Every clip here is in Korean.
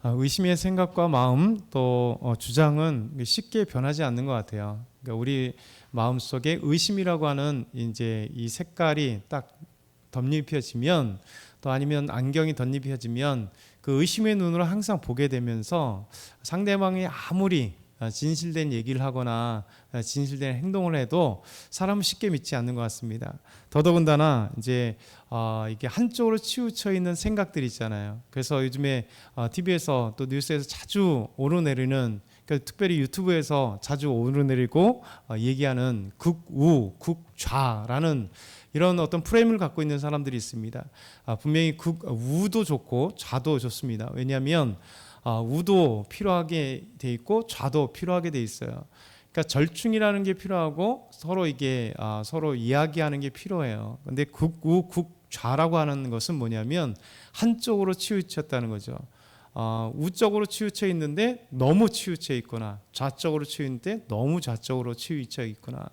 의심의 생각과 마음 또 주장은 쉽게 변하지 않는 것 같아요. 그러니까 우리 마음 속에 의심이라고 하는 이제 이 색깔이 딱 덧입혀지면, 또 아니면 안경이 덧입혀지면 그 의심의 눈으로 항상 보게 되면서 상대방이 아무리 진실된 얘기를 하거나 진실된 행동을 해도 사람은 쉽게 믿지 않는 것 같습니다. 더더군다나 이제 이게 한쪽으로 치우쳐 있는 생각들이 있잖아요. 그래서 요즘에 TV에서 또 뉴스에서 자주 오르내리는, 그러니까 특별히 유튜브에서 자주 오르내리고 얘기하는 극우, 극좌라는 이런 어떤 프레임을 갖고 있는 사람들이 있습니다. 분명히 우도 좋고 좌도 좋습니다. 왜냐하면 우도 필요하게 돼 있고 좌도 필요하게 돼 있어요. 그러니까 절충이라는 게 필요하고 서로 이게 서로 이야기하는 게 필요해요. 근데 극우, 극좌라고 하는 것은 뭐냐면 한쪽으로 치우쳤다는 거죠. 우쪽으로 치우쳐 있는데 너무 치우쳐 있거나 좌쪽으로 치우쳐 있는데 너무 좌쪽으로 치우쳐 있거나,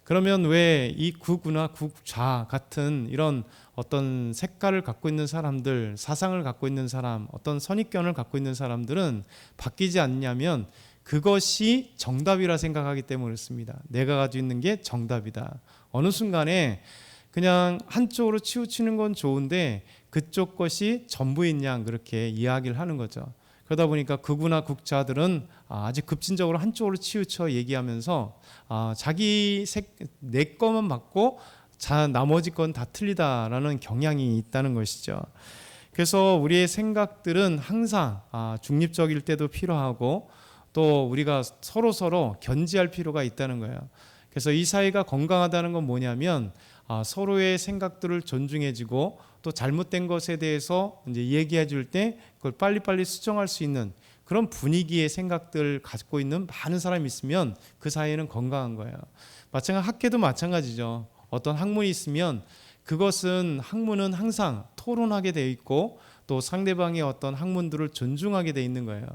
그러면 왜 이 극우나 극좌 같은 이런 어떤 색깔을 갖고 있는 사람들, 사상을 갖고 있는 사람, 어떤 선입견을 갖고 있는 사람들은 바뀌지 않냐면 그것이 정답이라 생각하기 때문에 그렇습니다. 내가 가지고 있는 게 정답이다. 어느 순간에 그냥 한쪽으로 치우치는 건 좋은데 그쪽 것이 전부인 양 그렇게 이야기를 하는 거죠. 그러다 보니까 극우나 극좌들은 아주 급진적으로 한쪽으로 치우쳐 얘기하면서 내 것만 맞고 나머지 건 다 틀리다라는 경향이 있다는 것이죠. 그래서 우리의 생각들은 항상 중립적일 때도 필요하고 또 우리가 서로 견지할 필요가 있다는 거예요. 그래서 이 사회가 건강하다는 건 뭐냐면 서로의 생각들을 존중해주고 또 잘못된 것에 대해서 이제 얘기해 줄 때 그걸 빨리빨리 수정할 수 있는 그런 분위기의 생각들을 갖고 있는 많은 사람이 있으면 그 사회는 건강한 거예요. 학계도 마찬가지죠. 어떤 학문이 있으면 그것은 학문은 항상 토론하게 되어 있고 또 상대방의 어떤 학문들을 존중하게 되어 있는 거예요.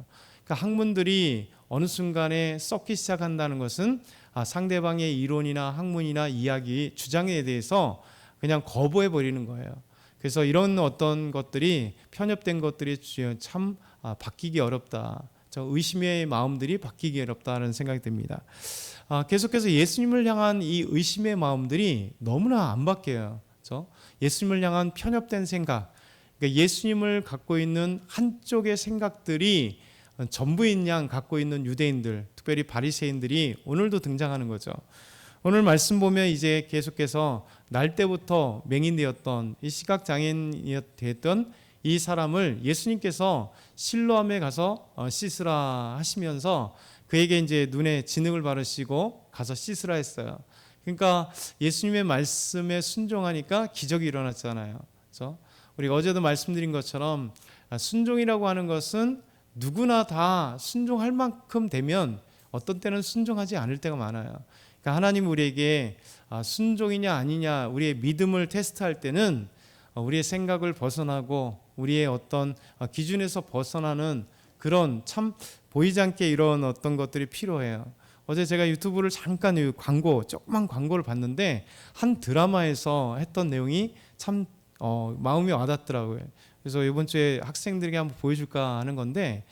그러니까 학문들이 어느 순간에 썩기 시작한다는 것은 상대방의 이론이나 학문이나 이야기, 주장에 대해서 그냥 거부해 버리는 거예요. 그래서 이런 어떤 것들이 편협된 것들이 참 바뀌기 어렵다. 의심의 마음들이 바뀌기 어렵다는 생각이 듭니다. 계속해서 예수님을 향한 이 의심의 마음들이 너무나 안 바뀌어요. 그렇죠? 예수님을 향한 편협된 생각, 그러니까 예수님을 갖고 있는 한쪽의 생각들이 전부인 양 갖고 있는 유대인들, 특별히 바리새인들이 오늘도 등장하는 거죠. 오늘 말씀 보면 이제 계속해서 날 때부터 맹인되었던 이 시각장애인이 됐던 이 사람을 예수님께서 실로암에 가서 씻으라 하시면서 그에게 이제 눈에 진흙을 바르시고 가서 씻으라 했어요. 그러니까 예수님의 말씀에 순종하니까 기적이 일어났잖아요. 그렇죠? 우리가 어제도 말씀드린 것처럼 순종이라고 하는 것은 누구나 다 순종할 만큼 되면 어떤 때는 순종하지 않을 때가 많아요. 그러니까 하나님 우리에게 순종이냐 아니냐 우리의 믿음을 테스트할 때는 우리의 생각을 벗어나고 우리의 어떤 기준에서 벗어나는 그런 참 보이지 않게 이런 어떤 것들이 필요해요. 어제 제가 유튜브를 잠깐 조그만 광고를 봤는데 한 드라마에서 했던 내용이 참 마음이 와닿더라고요. 그래서 이번 주에 학생들에게 한번 보여줄까 하는 건데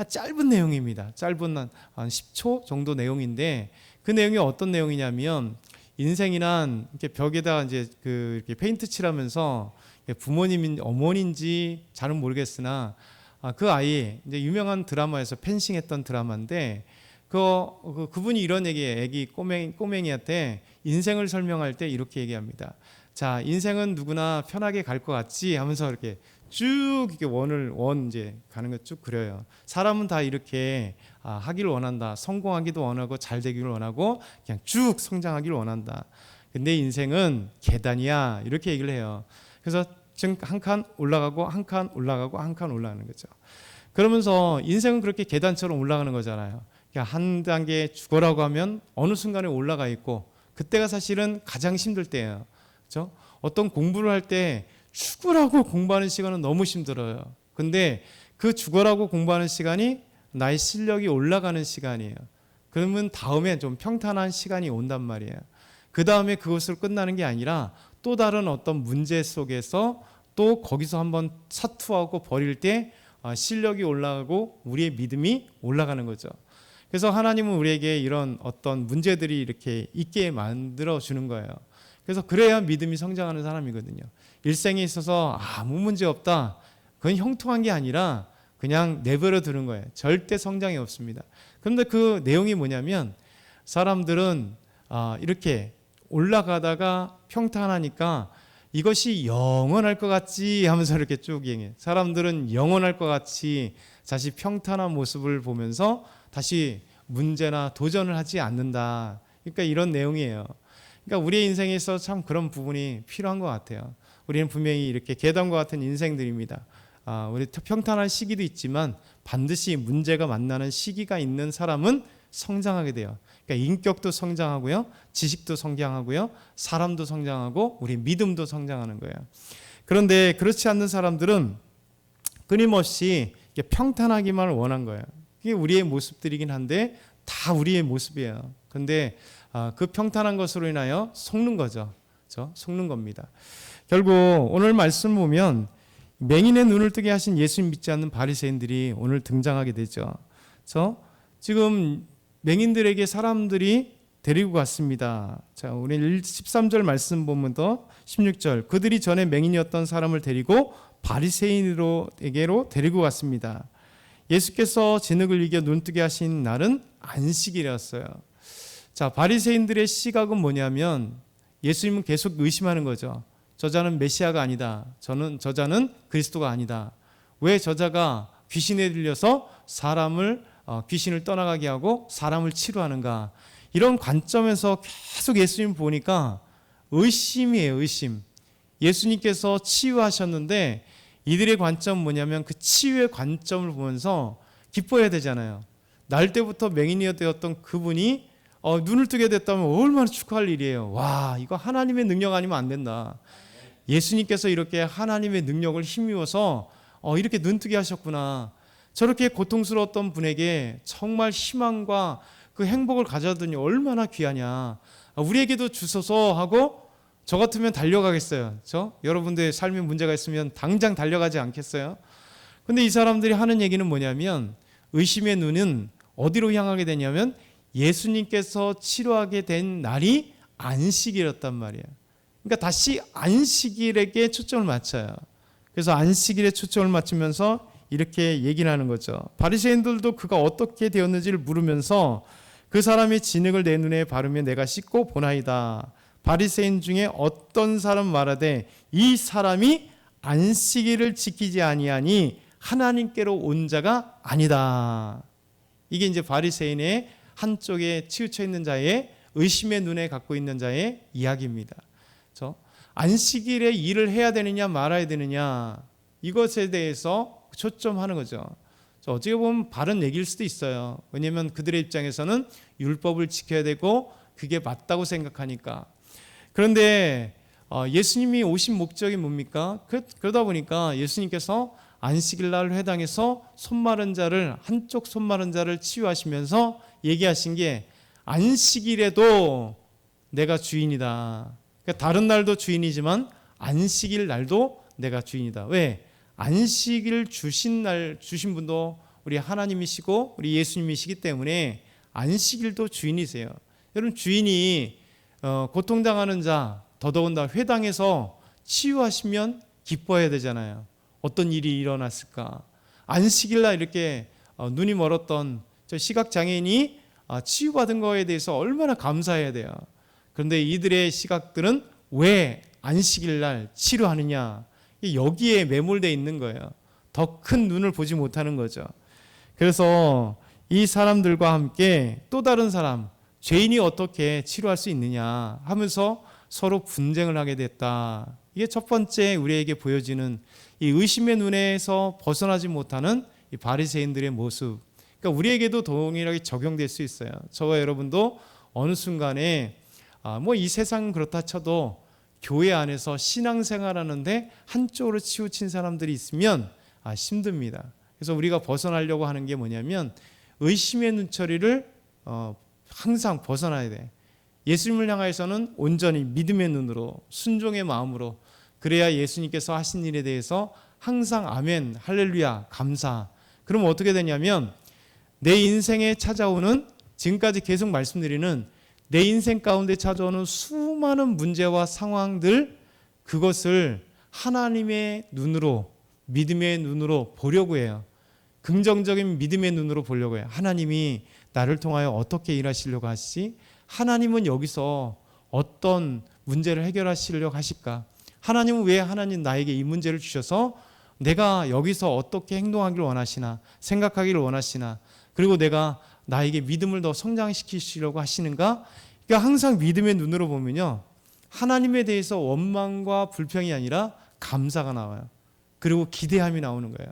짧은 내용입니다. 짧은 한 10초 정도 내용인데 그 내용이 어떤 내용이냐면 인생이란 이렇게 벽에다 이제 이렇게 페인트 칠하면서 부모님인지 어머니인지 잘은 모르겠으나 그 아이 이제 유명한 드라마에서 펜싱했던 드라마인데 그분이 이런 얘기예요. 애기 꼬맹이한테 인생을 설명할 때 이렇게 얘기합니다. 자, 인생은 누구나 편하게 갈 것 같지 하면서 이렇게 쭉 이렇게 원 이제 가는 거 쭉 그려요. 사람은 다 이렇게 하기를 원한다. 성공하기도 원하고 잘 되기를 원하고 그냥 쭉 성장하기를 원한다. 근데 인생은 계단이야. 이렇게 얘기를 해요. 그래서 지금 한 칸 올라가고 한 칸 올라가고 한 칸 올라가는 거죠. 그러면서 인생은 그렇게 계단처럼 올라가는 거잖아요. 그러니까 한 단계 죽어라고 하면 어느 순간에 올라가 있고 그때가 사실은 가장 힘들 때예요. 그렇죠? 어떤 공부를 할 때 죽으라고 공부하는 시간은 너무 힘들어요. 근데 그 죽어라고 공부하는 시간이 나의 실력이 올라가는 시간이에요. 그러면 다음에 좀 평탄한 시간이 온단 말이에요. 그 다음에 그것을 끝나는 게 아니라 또 다른 어떤 문제 속에서 또 거기서 한번 사투하고 버릴 때 실력이 올라가고 우리의 믿음이 올라가는 거죠. 그래서 하나님은 우리에게 이런 어떤 문제들이 이렇게 있게 만들어 주는 거예요. 그래서 그래야 믿음이 성장하는 사람이거든요. 일생에 있어서 아무 문제 없다, 그건 형통한 게 아니라 그냥 내버려 두는 거예요. 절대 성장이 없습니다. 그런데 그 내용이 뭐냐면 사람들은 이렇게 올라가다가 평탄하니까 이것이 영원할 것 같지 하면서 이렇게 쭉 얘기해요. 사람들은 영원할 것 같이 다시 평탄한 모습을 보면서 다시 문제나 도전을 하지 않는다. 그러니까 이런 내용이에요. 그러니까 우리의 인생에서 참 그런 부분이 필요한 것 같아요. 우리는 분명히 이렇게 계단과 같은 인생들입니다. 우리 평탄한 시기도 있지만 반드시 문제가 만나는 시기가 있는 사람은 성장하게 돼요. 그러니까 인격도 성장하고요, 지식도 성장하고요, 사람도 성장하고 우리 믿음도 성장하는 거예요. 그런데 그렇지 않는 사람들은 끊임없이 평탄하기만 원한 거예요. 그게 우리의 모습들이긴 한데 다 우리의 모습이에요. 그런데 그 평탄한 것으로 인하여 속는 거죠. 그렇죠? 속는 겁니다. 결국 오늘 말씀 보면 맹인의 눈을 뜨게 하신 예수님 믿지 않는 바리새인들이 오늘 등장하게 되죠. 그래서 지금 맹인들에게 사람들이 데리고 갔습니다. 자, 우리 13절 말씀 보면 더 16절, 그들이 전에 맹인이었던 사람을 데리고 바리새인에게로 데리고 갔습니다. 예수께서 진흙을 이겨 눈뜨게 하신 날은 안식일이었어요. 자, 바리새인들의 시각은 뭐냐면 예수님은 계속 의심하는 거죠. 저자는 메시아가 아니다. 저자는 그리스도가 아니다. 왜 저자가 귀신에 들려서 귀신을 떠나가게 하고 사람을 치료하는가? 이런 관점에서 계속 예수님 보니까 의심이에요, 의심. 예수님께서 치유하셨는데 이들의 관점은 뭐냐면 그 치유의 관점을 보면서 기뻐해야 되잖아요. 날 때부터 맹인이 되었던 그분이 눈을 뜨게 됐다면 얼마나 축하할 일이에요. 와, 이거 하나님의 능력 아니면 안 된다. 예수님께서 이렇게 하나님의 능력을 힘입어서 이렇게 눈뜨게 하셨구나. 저렇게 고통스러웠던 분에게 정말 희망과 그 행복을 가져다더니 얼마나 귀하냐. 우리에게도 주소서 하고 저 같으면 달려가겠어요. 여러분들의 삶에 문제가 있으면 당장 달려가지 않겠어요? 근데 이 사람들이 하는 얘기는 뭐냐면 의심의 눈은 어디로 향하게 되냐면 예수님께서 치료하게 된 날이 안식일이었단 말이에요. 그러니까 다시 안식일에게 초점을 맞춰요. 그래서 안식일에 초점을 맞추면서 이렇게 얘기를 하는 거죠. 바리새인들도 그가 어떻게 되었는지를 물으면서 그 사람이 진흙을 내 눈에 바르며 내가 씻고 보나이다. 바리새인 중에 어떤 사람 말하되 이 사람이 안식일을 지키지 아니하니 하나님께로 온 자가 아니다. 이게 이제 바리새인의 한쪽에 치우쳐 있는 자의 의심의 눈에 갖고 있는 자의 이야기입니다. 그렇죠? 안식일에 일을 해야 되느냐 말아야 되느냐 이것에 대해서 초점하는 거죠. 어떻게 보면 바른 얘기일 수도 있어요. 왜냐하면 그들의 입장에서는 율법을 지켜야 되고 그게 맞다고 생각하니까. 그런데 예수님이 오신 목적이 뭡니까? 그러다 보니까 예수님께서 안식일날 회당에서 한쪽 손 마른 자를 치유하시면서 얘기하신 게 안식일에도 내가 주인이다. 그러니까 다른 날도 주인이지만 안식일 날도 내가 주인이다. 왜? 안식일 주신 분도 우리 하나님이시고 우리 예수님이시기 때문에 안식일도 주인이세요. 여러분, 주인이 고통당하는 자, 더더군다나 회당에서 치유하시면 기뻐해야 되잖아요. 어떤 일이 일어났을까? 안식일날 이렇게 눈이 멀었던 저 시각장애인이 치유받은 거에 대해서 얼마나 감사해야 돼요. 그런데 이들의 시각들은 왜 안식일날 치료하느냐? 여기에 매몰되어 있는 거예요. 더 큰 눈을 보지 못하는 거죠. 그래서 이 사람들과 함께 또 다른 사람, 죄인이 어떻게 치료할 수 있느냐 하면서 서로 분쟁을 하게 됐다. 이게 첫 번째 우리에게 보여지는 이 의심의 눈에서 벗어나지 못하는 이 바리새인들의 모습. 그러니까 우리에게도 동일하게 적용될 수 있어요. 저와 여러분도 어느 순간에 이 세상은 그렇다 쳐도 교회 안에서 신앙생활하는데 한쪽으로 치우친 사람들이 있으면 힘듭니다. 그래서 우리가 벗어나려고 하는 게 뭐냐면 의심의 눈처리를 항상 벗어나야 돼. 예수님을 향해서는 온전히 믿음의 눈으로 순종의 마음으로, 그래야 예수님께서 하신 일에 대해서 항상 아멘, 할렐루야, 감사. 그러면 어떻게 되냐면 내 인생에 찾아오는, 지금까지 계속 말씀드리는 내 인생 가운데 찾아오는 수많은 문제와 상황들, 그것을 하나님의 눈으로, 믿음의 눈으로 보려고 해요. 긍정적인 믿음의 눈으로 보려고 해요. 하나님이 나를 통하여 어떻게 일하시려고 하시지? 하나님은 여기서 어떤 문제를 해결하시려고 하실까? 하나님은 왜 나에게 이 문제를 주셔서 내가 여기서 어떻게 행동하기를 원하시나, 생각하기를 원하시나, 그리고 내가 나에게 믿음을 더 성장시키시려고 하시는가? 그러니까 항상 믿음의 눈으로 보면요, 하나님에 대해서 원망과 불평이 아니라 감사가 나와요. 그리고 기대함이 나오는 거예요.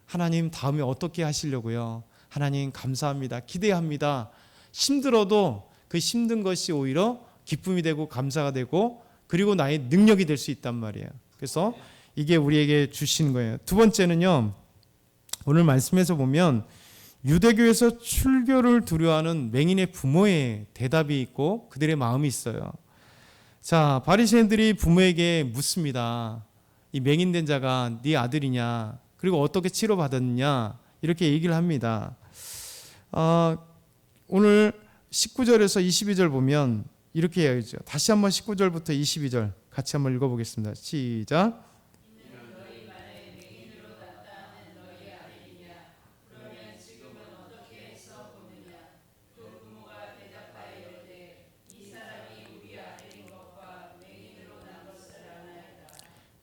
하나님 다음에 어떻게 하시려고요? 하나님 감사합니다. 기대합니다. 힘들어도 그 힘든 것이 오히려 기쁨이 되고 감사가 되고, 그리고 나의 능력이 될 수 있단 말이에요. 그래서 이게 우리에게 주신 거예요. 두 번째는요, 오늘 말씀에서 보면 유대교에서 출교를 두려워하는 맹인의 부모의 대답이 있고 그들의 마음이 있어요. 자, 바리새인들이 부모에게 묻습니다. 이 맹인된 자가 네 아들이냐? 그리고 어떻게 치료받았느냐? 이렇게 얘기를 합니다. 오늘 19절에서 22절 보면 이렇게 해야죠. 다시 한번 19절부터 22절 같이 한번 읽어보겠습니다. 시작.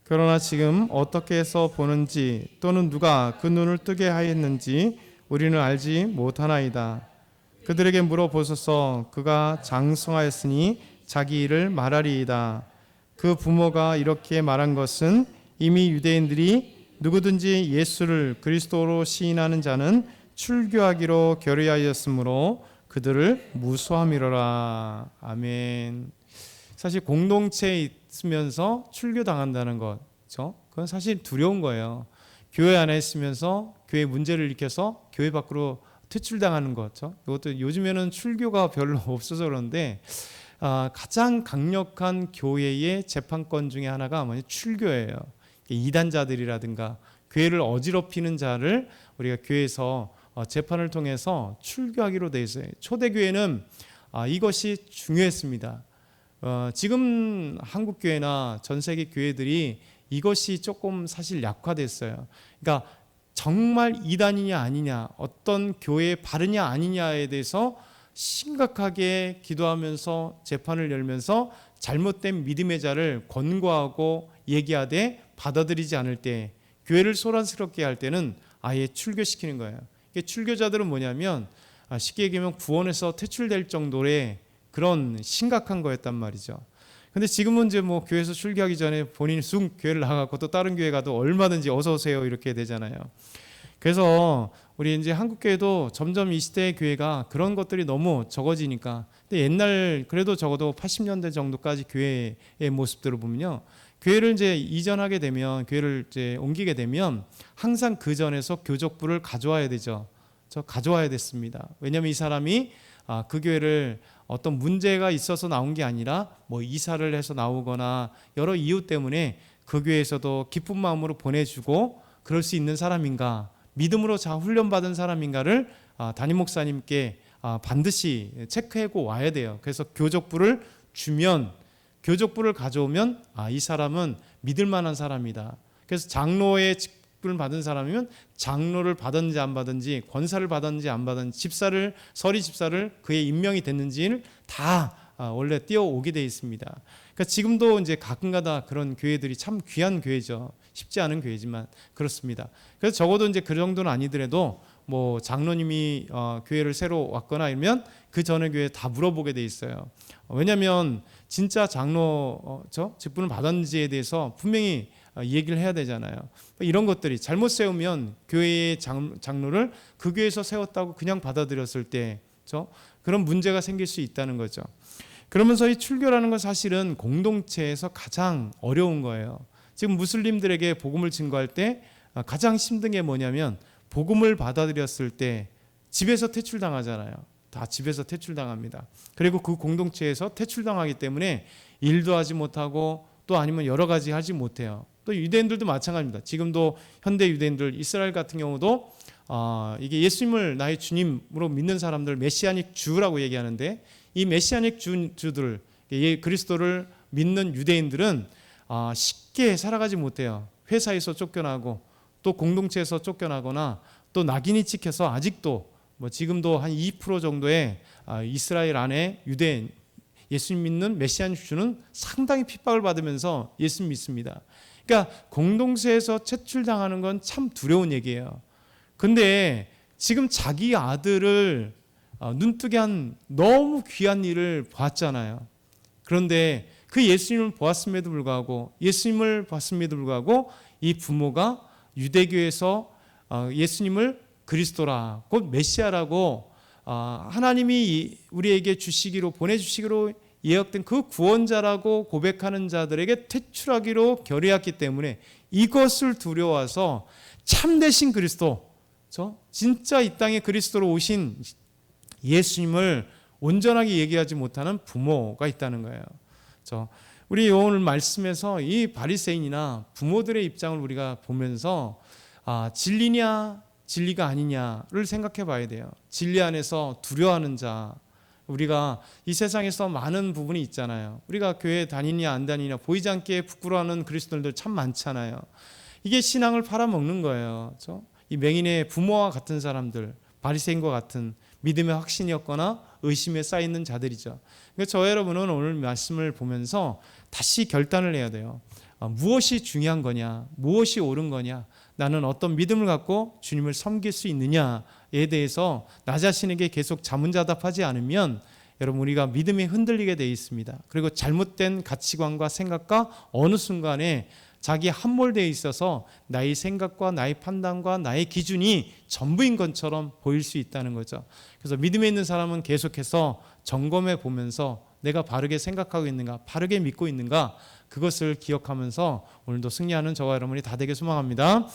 그러나 지금 어떻게 해서 보는지 또는 누가 그 눈을 뜨게 하였는지 우리는 알지 못하나이다. 그들에게 물어보소서. 그가 장성하였으니 자기 일을 말하리이다. 그 부모가 이렇게 말한 것은 이미 유대인들이 누구든지 예수를 그리스도로 시인하는 자는 출교하기로 결의하였으므로 그들을 무수함이로라. 아멘. 사실 공동체에 있으면서 출교당한다는 것, 그렇죠? 그건 사실 두려운 거예요. 교회 안에 있으면서 교회 문제를 일으켜서 교회 밖으로 퇴출당하는 거죠. 이것도 요즘에는 출교가 별로 없어서 그런데 가장 강력한 교회의 재판권 중에 하나가 뭐냐? 출교예요. 이단자들이라든가 교회를 어지럽히는 자를 우리가 교회에서 재판을 통해서 출교하기로 되어 있어요. 초대교회는 이것이 중요했습니다. 지금 한국교회나 전 세계 교회들이 이것이 조금 사실 약화됐어요. 그러니까 정말 이단이냐 아니냐, 어떤 교회에 바르냐 아니냐에 대해서 심각하게 기도하면서 재판을 열면서 잘못된 믿음의 자를 권고하고 얘기하되 받아들이지 않을 때, 교회를 소란스럽게 할 때는 아예 출교시키는 거예요. 출교자들은 뭐냐면 쉽게 얘기하면 구원에서 퇴출될 정도의 그런 심각한 거였단 말이죠. 근데 지금은 이제 뭐 교회에서 출교하기 전에 본인이 쑥 교회를 나가고 또 다른 교회 가도 얼마든지 어서 오세요 이렇게 되잖아요. 그래서 우리 이제 한국 교회도 점점 이 시대의 교회가 그런 것들이 너무 적어지니까, 근데 옛날 그래도 적어도 80년대 정도까지 교회의 모습들을 보면요, 교회를 이제 이전하게 되면, 교회를 이제 옮기게 되면 항상 그 전에서 교적부를 가져와야 되죠. 저 가져와야 됐습니다. 왜냐하면 이 사람이 그 교회를 어떤 문제가 있어서 나온 게 아니라 뭐 이사를 해서 나오거나 여러 이유 때문에 그 교회에서도 기쁜 마음으로 보내주고 그럴 수 있는 사람인가, 믿음으로 훈련받은 사람인가를 담임 목사님께 반드시 체크하고 와야 돼요. 그래서 교적부를 주면, 교적부를 가져오면 이 사람은 믿을 만한 사람이다. 그래서 장로의 직분을 받은 사람이면 장로를 받았는지 안 받았는지, 권사를 받았는지 안 받았는지, 서리 집사를 그의 임명이 됐는지를 다 원래 띄어오게 돼 있습니다. 그러니까 지금도 이제 가끔가다 그런 교회들이 참 귀한 교회죠. 쉽지 않은 교회지만 그렇습니다. 그래서 적어도 이제 그 정도는 아니더라도 뭐 장로님이 교회를 새로 왔거나 이러면 그 전에 교회 다 물어보게 돼 있어요. 왜냐하면 진짜 장로 직분을 받았는지에 대해서 분명히 얘기를 해야 되잖아요. 이런 것들이 잘못 세우면 교회의 장로를 그 교회에서 세웠다고 그냥 받아들였을 때 그런 문제가 생길 수 있다는 거죠. 그러면서 이 출교라는 건 사실은 공동체에서 가장 어려운 거예요. 지금 무슬림들에게 복음을 증거할 때 가장 힘든 게 뭐냐면, 복음을 받아들였을 때 집에서 퇴출당하잖아요. 다 집에서 퇴출당합니다. 그리고 그 공동체에서 퇴출당하기 때문에 일도 하지 못하고 또 아니면 여러 가지 하지 못해요. 또 유대인들도 마찬가지입니다. 지금도 현대 유대인들, 이스라엘 같은 경우도 이게 예수님을 나의 주님으로 믿는 사람들 메시아닉 주라고 얘기하는데, 이 메시아닉 주들, 그리스도를 믿는 유대인들은 쉽게 살아가지 못해요. 회사에서 쫓겨나고 또 공동체에서 쫓겨나거나 또 낙인이 찍혀서 아직도 지금도 한 2% 정도의 이스라엘 안에 유대인, 예수님 믿는 메시아닉 주는 상당히 핍박을 받으면서 예수님 믿습니다. 그러니까 공동체에서 채출당하는 건 참 두려운 얘기예요. 근데 지금 자기 아들을 눈뜨게 한 너무 귀한 일을 봤잖아요. 그런데 그 예수님을 보았음에도 불구하고, 예수님을 봤음에도 불구하고 이 부모가 유대교에서 예수님을 그리스도라, 곧 메시아라고 하나님이 우리에게 주시기로, 보내주시기로 예약된 그 구원자라고 고백하는 자들에게 퇴출하기로 결의했기 때문에 이것을 두려워서 참되신 그리스도, 진짜 이 땅에 그리스도로 오신 예수님을 온전하게 얘기하지 못하는 부모가 있다는 거예요. 우리 오늘 말씀에서 이 바리새인이나 부모들의 입장을 우리가 보면서 진리냐 진리가 아니냐를 생각해 봐야 돼요. 진리 안에서 두려워하는 자, 우리가 이 세상에서 많은 부분이 있잖아요. 우리가 교회 다니냐 안 다니냐 보이지 않게 부끄러워하는 그리스도인들 참 많잖아요. 이게 신앙을 팔아먹는 거예요. 이 맹인의 부모와 같은 사람들, 바리새인과 같은 믿음의 확신이 없거나 의심에 쌓이는 자들이죠. 그러니까 저 여러분은 오늘 말씀을 보면서 다시 결단을 해야 돼요. 무엇이 중요한 거냐, 무엇이 옳은 거냐, 나는 어떤 믿음을 갖고 주님을 섬길 수 있느냐에 대해서 나 자신에게 계속 자문자답하지 않으면 여러분 우리가 믿음에 흔들리게 되어 있습니다. 그리고 잘못된 가치관과 생각과 어느 순간에 자기 함몰되어 있어서 나의 생각과 나의 판단과 나의 기준이 전부인 것처럼 보일 수 있다는 거죠. 그래서 믿음에 있는 사람은 계속해서 점검해 보면서 내가 바르게 생각하고 있는가, 바르게 믿고 있는가, 그것을 기억하면서 오늘도 승리하는 저와 여러분이 다 되게 소망합니다.